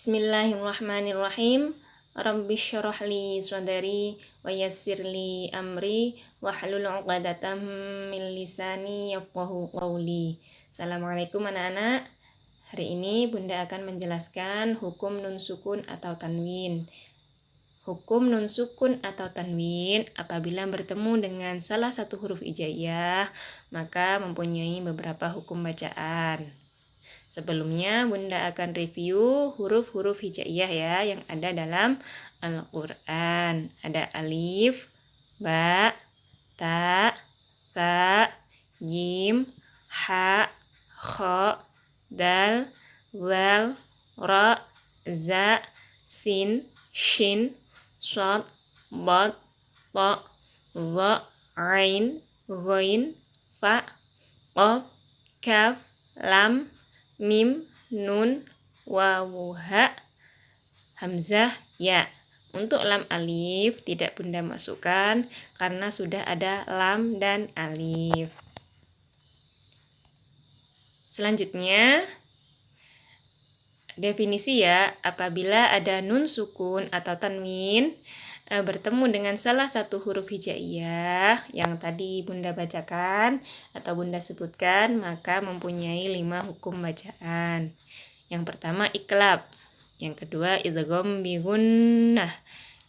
Bismillahirrahmanirrahim. Rabbi syrah li sadri wa yassir li amri wahlul 'uqdatam min lisani yafqahu qawli. Assalamualaikum anak-anak. Hari ini Bunda akan menjelaskan hukum nun sukun atau tanwin. Hukum nun sukun atau tanwin apabila bertemu dengan salah satu huruf hijaiyah, maka mempunyai beberapa hukum bacaan. Sebelumnya Bunda akan review huruf-huruf hijaiyah ya yang ada dalam Al-Quran. Ada alif, ba, ta, tha, jim, ha, kha, dal, zal, ra, za, sin, shin, shad, bad, ta, dha, ain, ghain, fa, qaf, kaf, lam, mim, nun, wawu, ha, hamzah, ya. Untuk lam alif tidak Bunda masukkan karena sudah ada lam dan alif. Selanjutnya, definisi ya, apabila ada nun sukun atau tanwin bertemu dengan salah satu huruf hijaiyah yang tadi Bunda bacakan atau Bunda sebutkan, maka mempunyai 5 hukum bacaan. Yang pertama iklab, yang kedua idgham bi gunnah,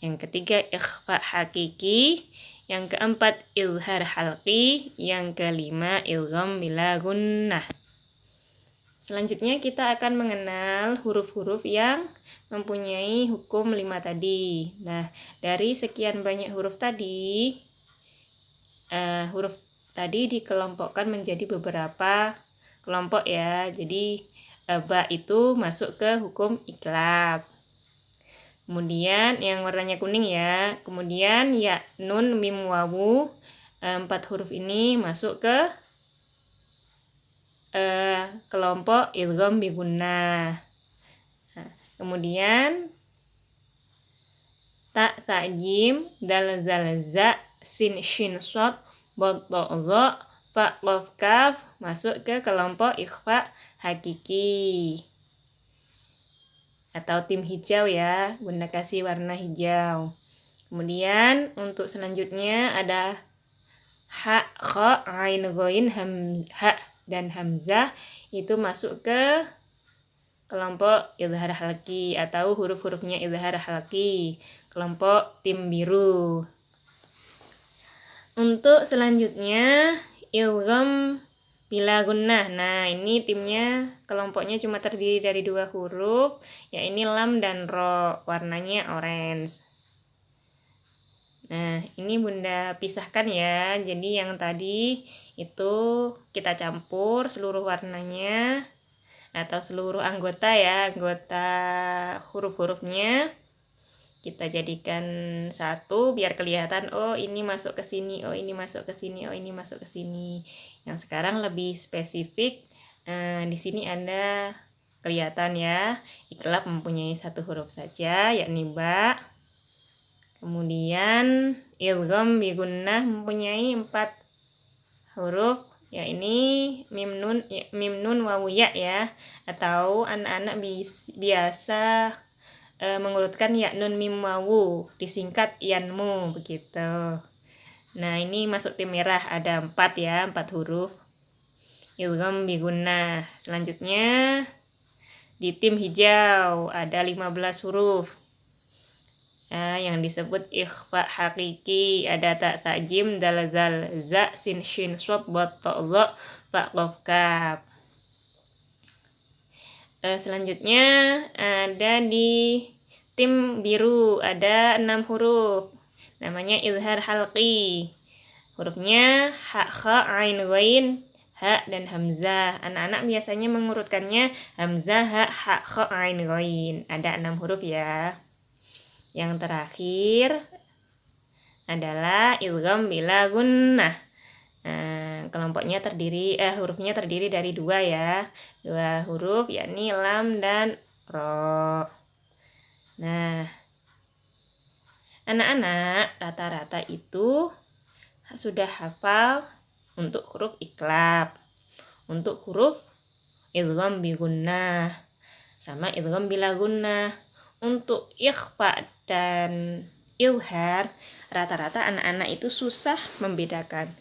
yang ketiga ikhfa hakiki, yang keempat izhar halqi, yang kelima idgham bila gunnah. Selanjutnya kita akan mengenal huruf-huruf yang mempunyai hukum 5 tadi. Nah, dari sekian banyak huruf tadi, huruf tadi dikelompokkan menjadi beberapa kelompok ya. Jadi ba itu masuk ke hukum iklab. Kemudian yang warnanya kuning ya. Kemudian ya, nun, mim, wawu, 4 huruf ini masuk ke kelompok idgham bi gunnah. Kemudian ta, tha, jim, dal, zal, za, sin, shin, shad, bad, ta, dha, fa, qaf, kaf masuk ke kelompok ikhfa hakiki atau tim hijau ya. Bunda kasih warna hijau. Kemudian untuk selanjutnya ada ha, kha, ain, ghain, ha dan hamzah itu masuk ke kelompok izhar halqi atau huruf-hurufnya izhar halqi, kelompok tim biru. Untuk selanjutnya idgham bila gunnah. Nah, ini timnya kelompoknya cuma terdiri dari 2 huruf, yaitu lam dan ro, warnanya orange. Nah, ini Bunda pisahkan ya. Jadi yang tadi itu kita campur seluruh warnanya atau seluruh anggota ya, anggota huruf-hurufnya. Kita jadikan satu biar kelihatan, oh ini masuk ke sini, oh ini masuk ke sini, oh ini masuk ke sini. Yang sekarang lebih spesifik, di sini Anda kelihatan ya, iklab mempunyai 1 huruf saja, yakni ba. Kemudian idgham bi gunnah mempunyai 4 huruf, yakni mim, nun, wawu, ya ya. Atau anak-anak biasa mengurutkan ya, nun, mim, wawu, disingkat yanmu begitu. Nah, ini masuk tim merah, ada 4 ya, 4 huruf idgham bi gunnah. Selanjutnya di tim hijau ada 15 huruf. Yang disebut ikhfa hakiki, ada ta, tha, jim, dal, zal, za, sin, shin, shad, bad, ta, dha, fa, qaf, kaf. Selanjutnya ada di tim biru ada 6 huruf, namanya izhar halqi. Hurufnya ha, kha, ain, ghain, ha dan hamzah. Anak-anak biasanya mengurutkannya hamzah, ha, kha, ain, ghain. Ada 6 huruf ya. Yang terakhir adalah idgham bila gunnah. Kelompoknya hurufnya terdiri dari 2 ya. 2 huruf yakni lam dan ro. Nah, anak-anak rata-rata itu sudah hafal untuk huruf iklab, untuk huruf idgham bi gunnah. sama idgham bila gunnah. Untuk ikhfa dan ilhar, rata-rata anak-anak itu susah membedakan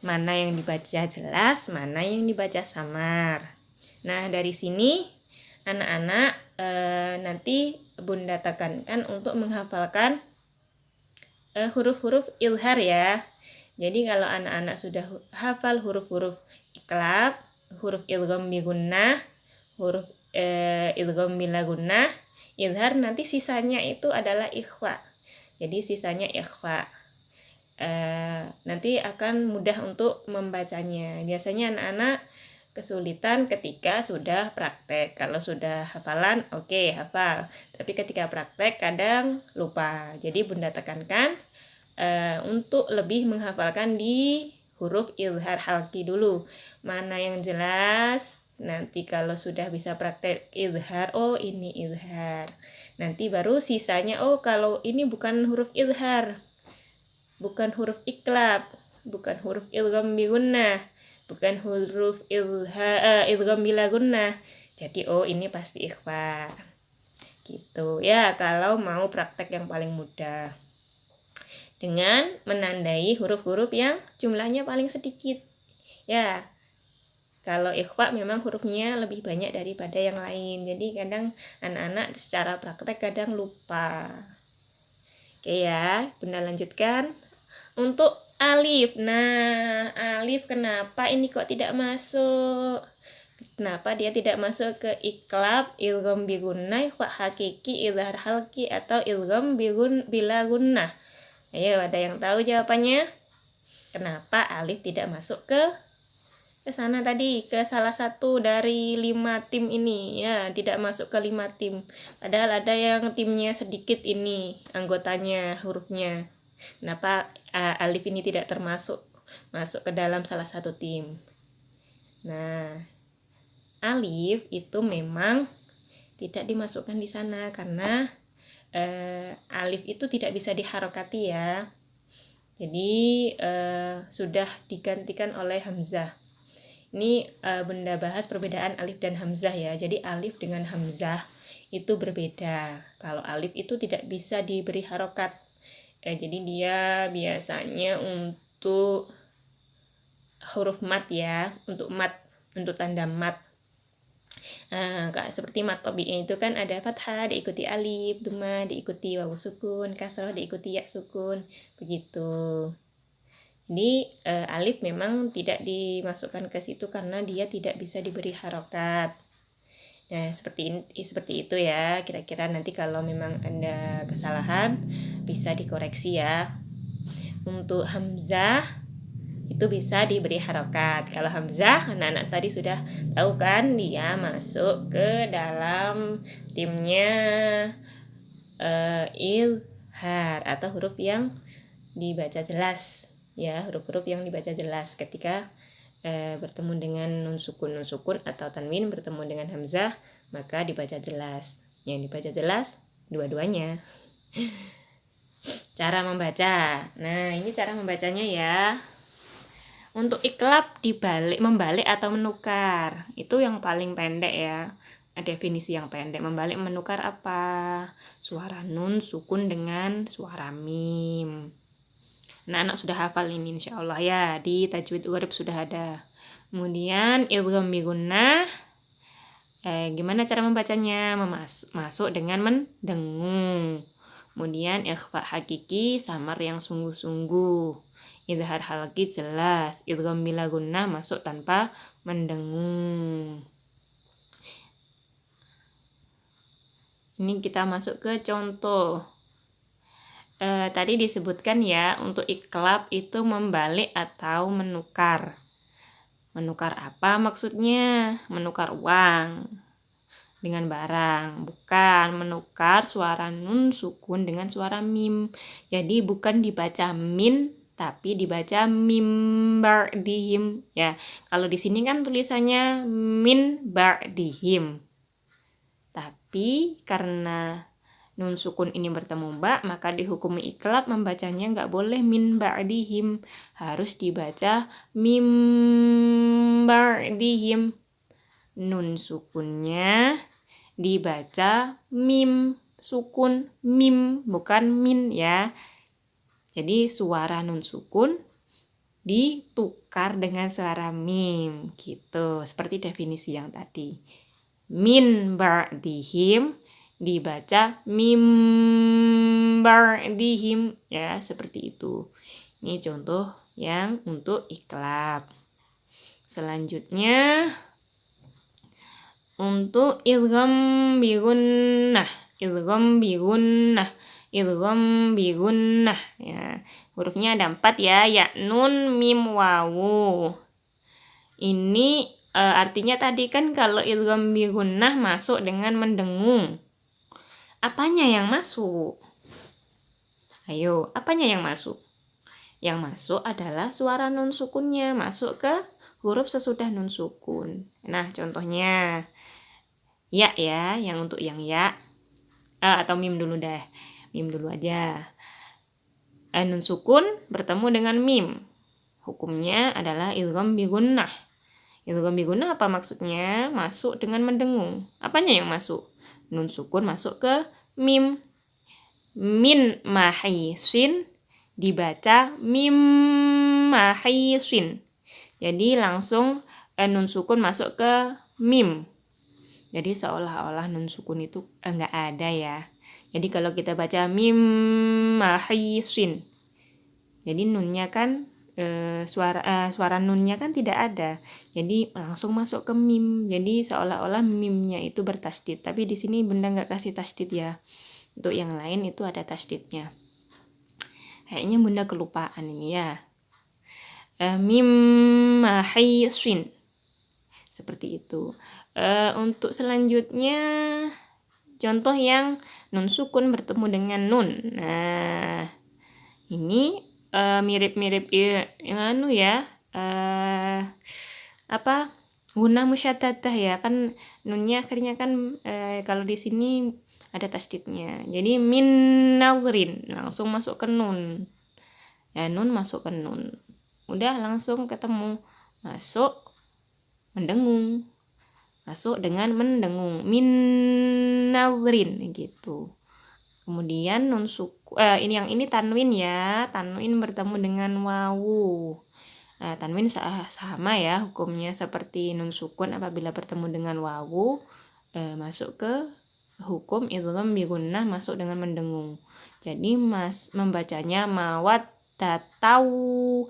mana yang dibaca jelas, mana yang dibaca samar. Nah, dari sini anak-anak nanti Bunda tekankan untuk menghafalkan huruf-huruf ilhar ya. Jadi kalau anak-anak sudah hafal huruf-huruf iklab, huruf idgham bi gunnah, huruf idgham bila gunnah, ilhar, nanti sisanya itu adalah ikhfa. Jadi sisanya ikhfa. Nanti akan mudah untuk membacanya. Biasanya anak-anak kesulitan ketika sudah praktek. Kalau sudah hafalan, oke, hafal. Tapi ketika praktek kadang lupa. Jadi Bunda tekankan untuk lebih menghafalkan di huruf ilhar halki dulu. Mana yang jelas, nanti kalau sudah bisa praktek ilhar, oh ini ilhar. Nanti baru sisanya, oh kalau ini bukan huruf ilhar, bukan huruf iklab, bukan huruf idgham bi gunnah, bukan huruf idgham bila gunnah. Jadi oh ini pasti ikhfa. Gitu ya kalau mau praktek yang paling mudah. Dengan menandai huruf-huruf yang jumlahnya paling sedikit. Ya. Kalau ikhfa memang hurufnya lebih banyak daripada yang lain. Jadi kadang anak-anak secara praktek kadang lupa. Oke ya, Bunda lanjutkan. Untuk alif. Nah, alif kenapa ini kok tidak masuk? Kenapa dia tidak masuk ke iklab, idgham bi gunnah, ikhfa hakiki, idhar halki, atau idgham bila gunnah? Ayo, ada yang tahu jawabannya? Kenapa alif tidak masuk ke sana tadi, ke salah satu dari 5 tim ini ya, tidak masuk ke 5 tim. Padahal ada yang timnya sedikit ini anggotanya, hurufnya. Kenapa alif ini tidak termasuk masuk ke dalam salah satu tim? Nah, alif itu memang tidak dimasukkan di sana karena alif itu tidak bisa diharokati ya. Jadi sudah digantikan oleh hamzah. Ini Bunda bahas perbedaan alif dan hamzah ya. Jadi alif dengan hamzah itu berbeda. Kalau alif itu tidak bisa diberi harokat. Jadi dia biasanya untuk huruf mat ya, untuk tanda mat. Seperti mat tabi'i itu kan ada fathah, diikuti alif, dhamma, diikuti wawu sukun, kasrah, diikuti ya sukun, begitu. Jadi alif memang tidak dimasukkan ke situ karena dia tidak bisa diberi harokat. Nah, seperti itu ya. Kira-kira nanti kalau memang ada kesalahan bisa dikoreksi ya. Untuk hamzah itu bisa diberi harokat. Kalau hamzah, anak-anak tadi sudah tahu kan, dia masuk ke dalam timnya ilhar atau huruf yang dibaca jelas. Ya, huruf-huruf yang dibaca jelas ketika bertemu dengan nun sukun atau tanwin bertemu dengan hamzah, maka dibaca jelas. Yang dibaca jelas dua-duanya. Cara membaca. Nah, ini cara membacanya ya. Untuk iklab membalik atau menukar. Itu yang paling pendek ya. Definisi yang pendek. Membalik menukar apa? Suara nun sukun dengan suara mim. Anak-anak sudah hafal ini insyaallah ya, di tajwid urib sudah ada. Kemudian idgham bi gunnah, gimana cara membacanya? Masuk dengan mendengung. Kemudian ikhfa hakiki, samar yang sungguh-sungguh. Idhar halki jelas. Idgham bila gunnah masuk tanpa mendengung. Ini kita masuk ke contoh. Tadi disebutkan ya, untuk iklab itu membalik atau menukar. Menukar apa maksudnya? Menukar uang dengan barang. Bukan menukar suara nun sukun dengan suara mim. Jadi bukan dibaca min, tapi dibaca mim ba'dihim ya. Kalau di sini kan tulisannya min ba'dihim. Tapi karena nun sukun ini bertemu ba, maka dihukumi iklab, membacanya nggak boleh min ba'dihim, harus dibaca mim ba'dihim. Nun sukunnya dibaca mim, sukun mim, bukan min ya. Jadi suara nun sukun ditukar dengan suara mim gitu, seperti definisi yang tadi. Min ba'dihim dibaca mim ba'dihim ya, seperti itu. Ini contoh yang untuk iklab. Selanjutnya untuk idgham bi gunnah, idgham bi gunnah, idgham bi gunnah ya. Hurufnya ada 4 ya, ya, nun, mim, wawu. Ini artinya tadi kan kalau idgham bi gunnah masuk dengan mendengung. Apanya yang masuk? Ayo, apanya yang masuk? Yang masuk adalah suara nun sukunnya, masuk ke huruf sesudah nun sukun. Nah, contohnya ya ya, yang untuk yang ya. Atau mim dulu deh. Mim dulu aja. Nun sukun bertemu dengan mim. Hukumnya adalah idgham bi gunnah. Idgham bi gunnah apa maksudnya? Masuk dengan mendengung. Apanya yang masuk? Nun sukun masuk ke mim. Min mahisin dibaca mim mahisin. Jadi langsung nun sukun masuk ke mim. Jadi seolah-olah nun sukun itu enggak ada ya. Jadi kalau kita baca mim mahisin, jadi nunnya kan suara nunnya kan tidak ada. Jadi langsung masuk ke mim. Jadi seolah-olah mimnya itu bertasdid. Tapi di sini Bunda enggak kasih tasdid ya. Untuk yang lain itu ada tasdidnya. Kayaknya Bunda kelupaan ini ya. Mim mahisin. Seperti itu. Untuk selanjutnya contoh yang nun sukun bertemu dengan nun. Nah, ini mirip-mirip yang ya. Guna musyaddadah ya, kan nunnya akhirnya kan kalau di sini ada tasdidnya. Jadi min nadrin langsung masuk ke nun. Ya, nun masuk ke nun. Udah langsung ketemu, masuk mendengung. Masuk dengan mendengung, min nadrin gitu. Kemudian nun suku ini tanwin ya. Tanwin bertemu dengan wawu. Nah, tanwin sama ya hukumnya seperti nun sukun apabila bertemu dengan wawu masuk ke hukum idgham bi gunnah, masuk dengan mendengung. Jadi membacanya mawat tahu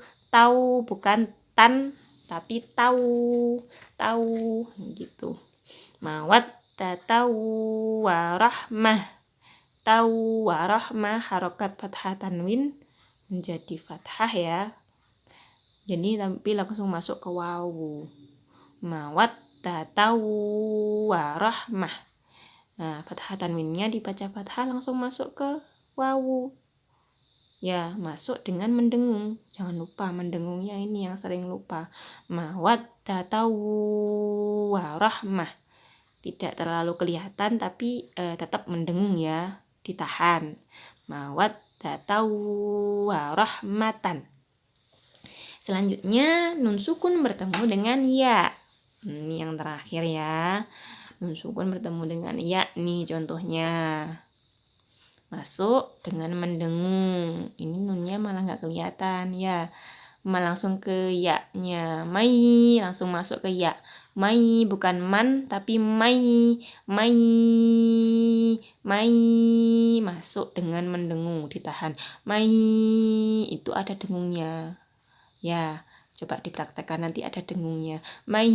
bukan tan tapi tahu gitu. Mawat tahu warahmah, tahu warahmah, harokat fathah tanwin menjadi fathah ya. Jadi tapi langsung masuk ke wawu. Mawat tahu warahmah. Nah, fathah tanwinnya dibaca fathah langsung masuk ke wawu. Ya, masuk dengan mendengung. Jangan lupa mendengungnya ini yang sering lupa. Mawaddatau warahmah. Tidak terlalu kelihatan tapi tetap mendengung ya, ditahan. Mawaddatau warahmatan. Selanjutnya nun sukun bertemu dengan ya. Ini yang terakhir ya. Nun sukun bertemu dengan ya nih contohnya. Masuk dengan mendengung. Ini nunnya malah nggak kelihatan ya. Malah langsung ke ya-nya. Mai langsung masuk ke ya. Mai bukan man tapi mai. Mai masuk dengan mendengung, ditahan. Mai itu ada dengungnya. Ya, coba dipraktekkan nanti ada dengungnya. Mai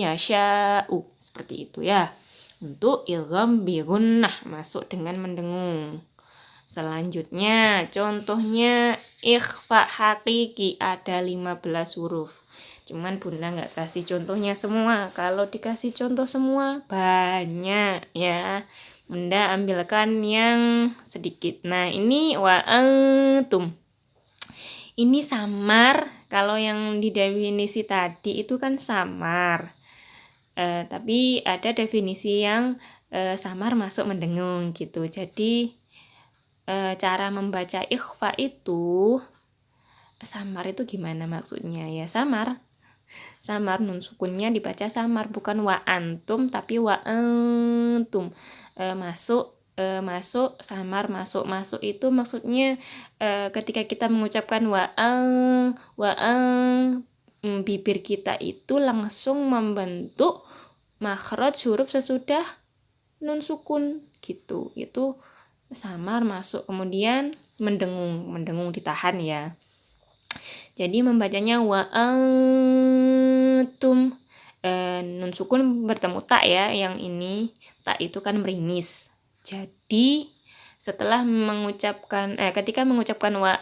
yasya'u, seperti itu ya. Untuk idgham bi gunnah masuk dengan mendengung. Selanjutnya contohnya ikhfa hakiki ada 15 huruf. Cuman Bunda nggak kasih contohnya semua. Kalau dikasih contoh semua banyak ya. Bunda ambilkan yang sedikit. Nah, ini wa antum. Ini samar. Kalau yang di definisi tadi itu kan samar. Tapi ada definisi yang samar masuk mendengung gitu. Jadi cara membaca ikhfa itu samar itu gimana maksudnya ya? Samar Samar, nun sukunnya dibaca samar, bukan wa antum tapi wa antum. Masuk, samar, masuk itu maksudnya ketika kita mengucapkan bibir kita itu langsung membentuk makhraj huruf sesudah nun sukun gitu. Itu samar, masuk, kemudian mendengung ditahan ya. Jadi membacanya wa antum. Nun sukun bertemu tak ya, yang ini tak itu kan meringis. Jadi setelah ketika mengucapkan wa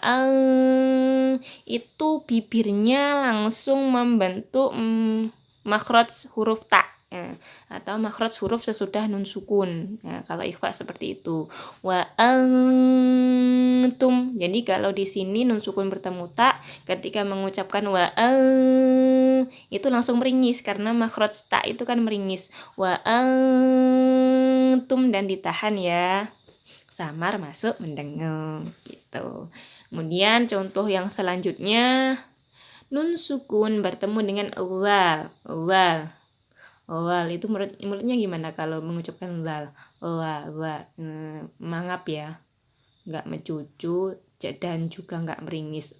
itu bibirnya langsung membentuk makhraj huruf ta atau makhraj huruf sesudah nun sukun. Kalau ikhfa seperti itu. Wa antum. Jadi kalau di sini nun sukun bertemu ta, ketika mengucapkan wa itu langsung meringis karena makhraj ta itu kan meringis. Wa antum dan ditahan ya. Samar, masuk, mendengung gitu. Kemudian contoh yang selanjutnya, nun sukun bertemu dengan wal. Wal itu mulutnya gimana kalau mengucapkan wal? Mangap ya, nggak mencucu dan juga nggak meringis.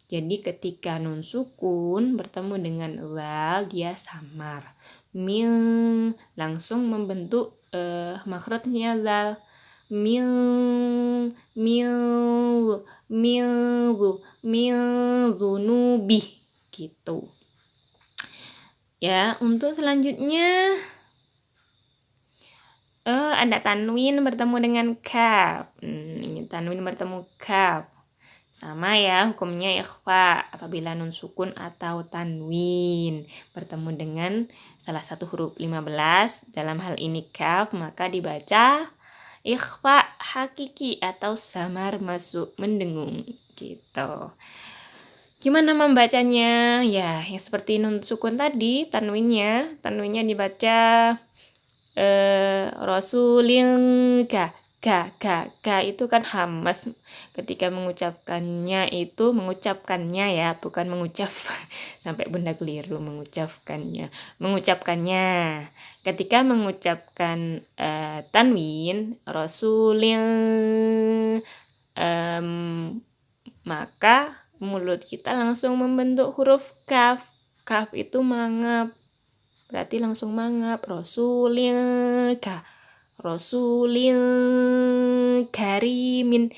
Jadi ketika nun sukun bertemu dengan wal, dia samar. Mil langsung membentuk makhrajnya zal. Mil zunubi gitu. Ya, untuk selanjutnya ada tanwin bertemu dengan kaf. Ini tanwin bertemu kaf. Sama ya hukumnya ikhfa apabila nun sukun atau tanwin bertemu dengan salah satu huruf 15, dalam hal ini kaf, maka dibaca ikhfa hakiki atau samar, masuk, mendengung gitu. Gimana membacanya? Ya, yang seperti nun sukun tadi, tanwinnya dibaca rasulin ka itu kan hamas. Ketika mengucapkannya ya, bukan mengucap sampai bunda keliru mengucapkannya. Ketika mengucapkan tanwin rasulin, maka mulut kita langsung membentuk huruf kaf. Kaf itu mangap, berarti langsung mangap. Rasulin karimin.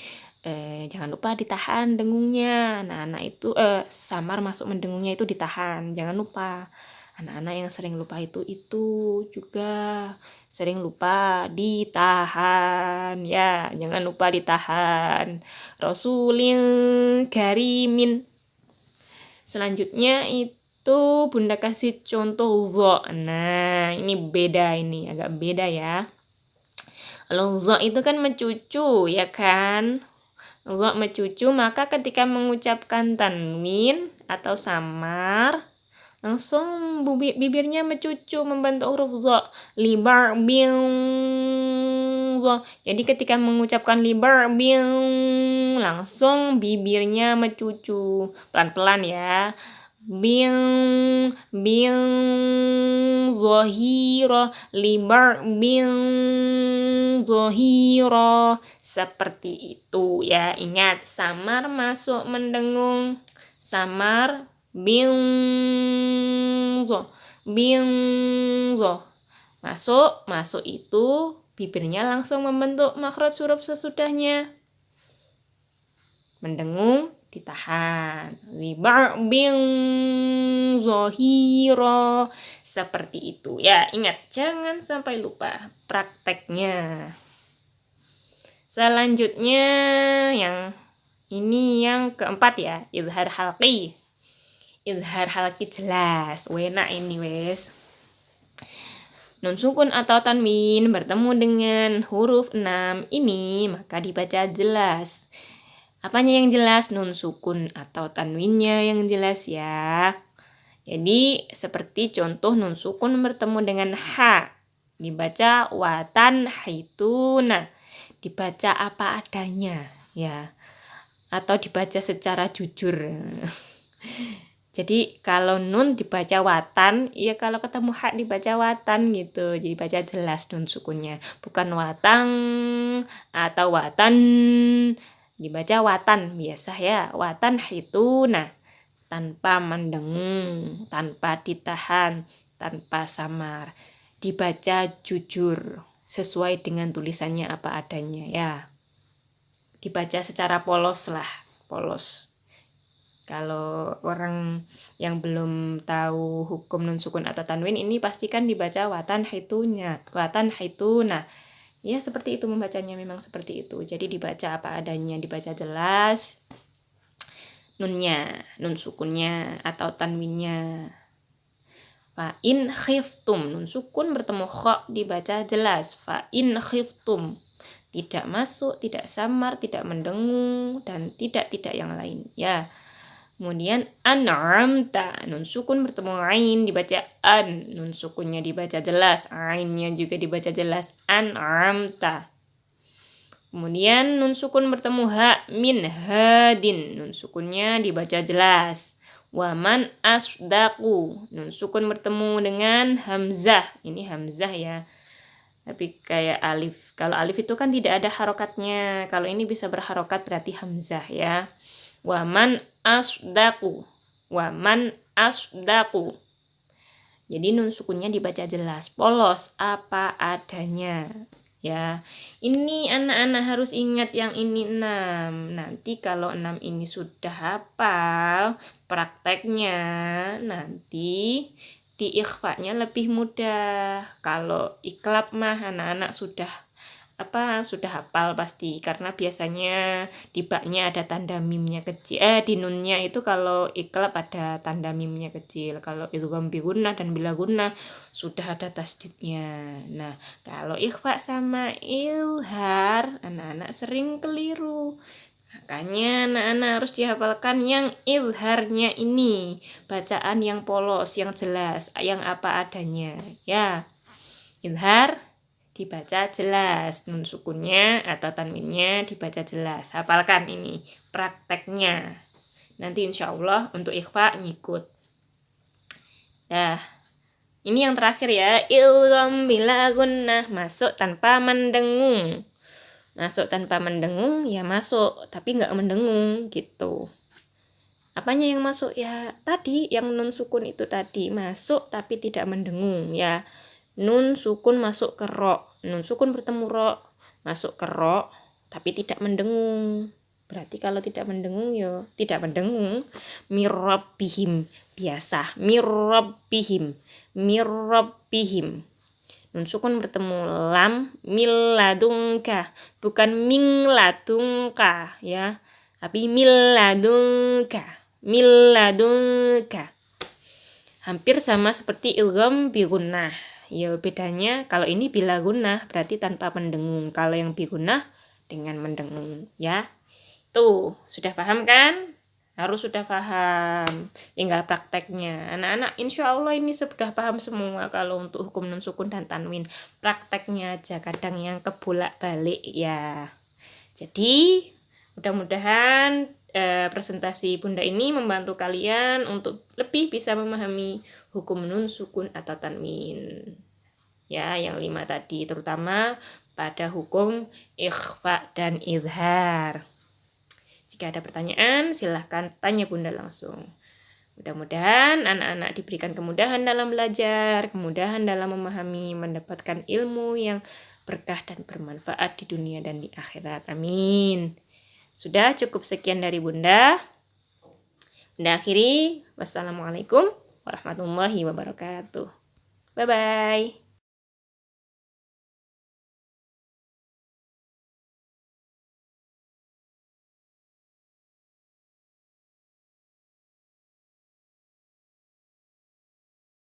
Jangan lupa ditahan dengungnya. Anak-anak itu samar, masuk, mendengungnya itu ditahan. Jangan lupa. Anak-anak yang sering lupa itu juga sering lupa ditahan ya. Jangan lupa ditahan. Rasulin karimin. Selanjutnya itu bunda kasih contoh zo. Nah, ini agak beda ya. Kalau zo itu kan mencucu ya kan. Zo mencucu, maka ketika mengucapkan tanwin atau samar, langsung bibirnya mencucu membentuk huruf zo. Libar bing zo. Jadi ketika mengucapkan libar bing, langsung bibirnya mencucu pelan-pelan ya. Bing zohiro, libar bing zohiro, seperti itu ya. Ingat, samar, masuk, mendengung. Samar bing zo, masuk itu bibirnya langsung membentuk makhraj huruf sesudahnya. Mendengung ditahan. Libar bing zohiro, seperti itu ya. Ingat, jangan sampai lupa prakteknya. Selanjutnya yang keempat ya, izhar halqi. Izhar halqi jelas, enak ini wes. Nun sukun atau tanwin bertemu dengan huruf 6 ini, maka dibaca jelas. Apanya yang jelas? Nun sukun atau tanwinnya yang jelas ya. Jadi seperti contoh nun sukun bertemu dengan ha, dibaca watan haituna, dibaca apa adanya ya, atau dibaca secara jujur. Jadi kalau nun dibaca watan, ya kalau ketemu hak dibaca watan gitu. Jadi baca jelas nun sukunnya. Bukan watang atau watan. Dibaca watan biasa ya. Watan hituna. Tanpa mendengung, tanpa ditahan, tanpa samar. Dibaca jujur, sesuai dengan tulisannya apa adanya ya. Dibaca secara polos lah, polos. Kalau orang yang belum tahu hukum nun sukun atau tanwin ini pastikan dibaca watan haitunya, watan haituna. Ya seperti itu membacanya, memang seperti itu. Jadi dibaca apa adanya, dibaca jelas nunnya, nun sukunnya atau tanwinnya. Fa in khiftum, nun sukun bertemu kha dibaca jelas. Fa in khiftum, tidak masuk, tidak samar, tidak mendengung dan tidak yang lain ya. Kemudian an'amta, nun sukun bertemu ain dibaca an, nun sukunnya dibaca jelas, ainnya juga dibaca jelas, an'amta. Kemudian nun sukun bertemu ha min hadin, nun sukunnya dibaca jelas. Waman asdaku, nun sukun bertemu dengan hamzah, ini hamzah ya. Tapi kayak alif. Kalau alif itu kan tidak ada harokatnya. Kalau ini bisa berharokat berarti hamzah ya. Waman asdaku. Waman asdaku. Jadi nun sukunnya dibaca jelas, polos, apa adanya. Ya, ini anak-anak harus ingat yang ini 6. Nanti kalau 6 ini sudah hafal, prakteknya nanti di ikhfanya lebih mudah. Kalau iklab mah anak-anak sudah hafal pasti, karena biasanya di baknya ada tanda mimnya kecil. Di nunnya itu kalau iklab ada tanda mimnya kecil. Kalau idgham bi gunnah dan bila gunnah sudah ada tasdidnya. Nah, kalau ikhfa sama ilhar anak-anak sering keliru. Makanya anak-anak harus dihafalkan yang ilharnya ini, bacaan yang polos, yang jelas, yang apa adanya ya. Ilhar dibaca jelas, nun sukunnya atau tanwinnya dibaca jelas. Hafalkan ini prakteknya. Nanti insya Allah untuk ikhfa ngikut. Nah, ini yang terakhir ya, ilgham bila gunnah, masuk tanpa mendengung. Masuk tanpa mendengung ya masuk, tapi nggak mendengung gitu. Apanya yang masuk ya? Tadi yang nun sukun itu tadi masuk tapi tidak mendengung ya. Nun sukun masuk ke ro, nun sukun bertemu ro, masuk ke ro tapi tidak mendengung. Berarti kalau tidak mendengung ya tidak mendengung. Mirabbihim, biasa mirabbihim, mirabbihim. Nun sukun bertemu lam, miladungka, bukan mingladungka ya, tapi miladungka, miladungka. Hampir sama seperti ilgham bi gunnah. Ya bedanya kalau ini bila gunnah berarti tanpa mendengung, kalau yang bi gunnah dengan mendengung ya. Tuh, sudah paham kan? Harus sudah paham, tinggal prakteknya. Anak-anak insya Allah ini sudah paham semua kalau untuk hukum nun sukun dan tanwin. Prakteknya aja kadang yang kebolak balik ya. Jadi mudah-mudahan presentasi Bunda ini membantu kalian untuk lebih bisa memahami hukum nun sukun atau tanwin. Ya, yang 5 tadi terutama pada hukum ikhfa dan izhar. Jika ada pertanyaan, silahkan tanya Bunda langsung. Mudah-mudahan anak-anak diberikan kemudahan dalam belajar, kemudahan dalam memahami, mendapatkan ilmu yang berkah dan bermanfaat di dunia dan di akhirat. Amin. Sudah cukup sekian dari Bunda. Bunda akhiri, wassalamualaikum warahmatullahi wabarakatuh. Bye-bye.